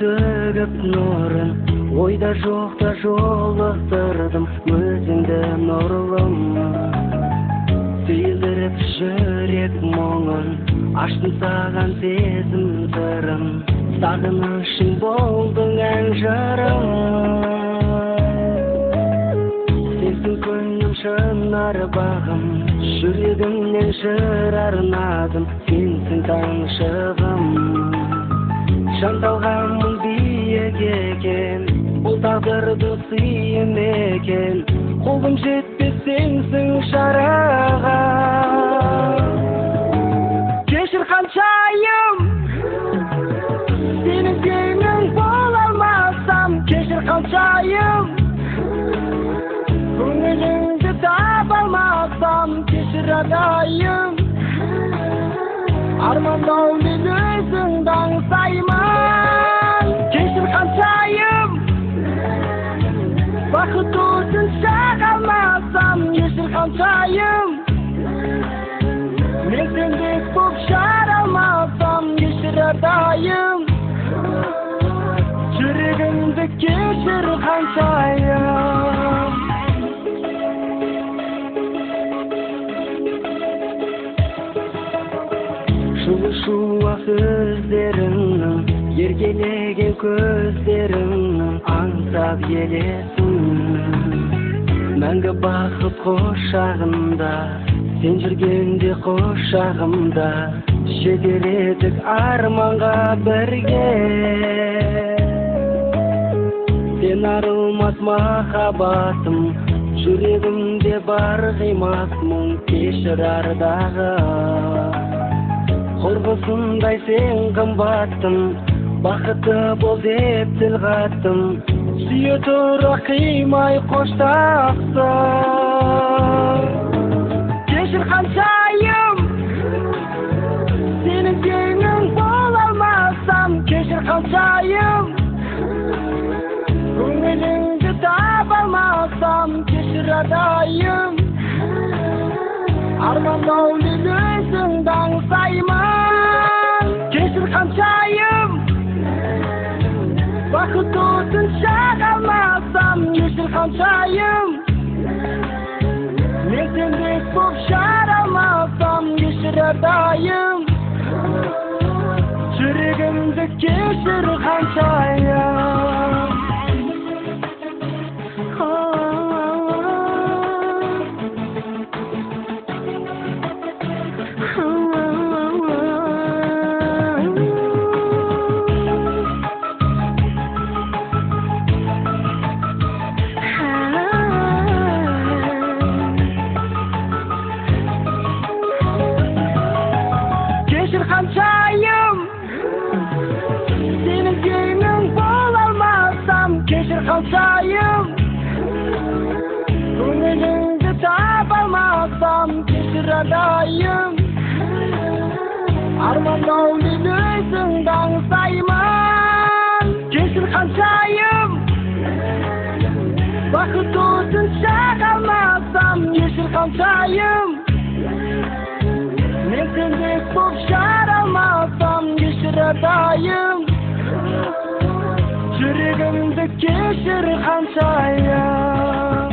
tөгüp nurun, oyda жоқта жолықтырдым өзіңді нұрлым. Сейілдіріп жүрек мұңын, аштым саған сезім сырын, сағынышың болдың ән жырым. Сенсің көңілім шынар бағым, жүрегімнен жыр арнадым, сенсің таңшығым. Жанталғанмын биік екен, бұл тағдырдың сыйы екен, қолым жетпес сенсің шараға. Кешір қаншайым, сенің теңің бола алмасам, кешір қаншайым, көңіліңді таба алмасам, кешір адайым. Армандау мен өзіңді аңсаймын, кешір қаншайым, бақыт отын жаға алмасам, кешір қаншайым, мен сендек боп жара алмасам, кешір әрдайым, жүрегімді кешір қаншайым. Шуақ сөздеріңнің, еркелеген көздеріңнің аңсап елесің. Мәңгі бақыт құшағында, сен жүргенде құшағымда, жетер едік арманға бірге. Сен арылмас махаббатым, жүрегімде бар қимас мұң, кешір ардағы. Құрбысындай сен қымбаттым, бақытты бол деп тіл қаттым, сүйе тұра қимай қоштассың. Кешір қаншайым, сенің теңің бола алмасам, кешір қаншайым, көңіліңді таба алмасам, кешір адайым. Армандау мен өзіңді аңсаймын, кешір қаншайым, бақыт отын жаға алмасам, кешір қаншайым, мен сендек боп жара алмасам, кешір әрдайым, жүрегімді кешір қаншайым. Қаншайым, сенің теңің бола алмасам, кешір қаншайым, көңіліңді таба алмасам, кешір адайым. Армандау мен өзіңді аңсаймын, кешір қаншайым, бақыт отын жаға алмасам, кешір қаншайым, мен сендек боп жара алмасам, кешір адайым, жүрегімді кешір қаншайым.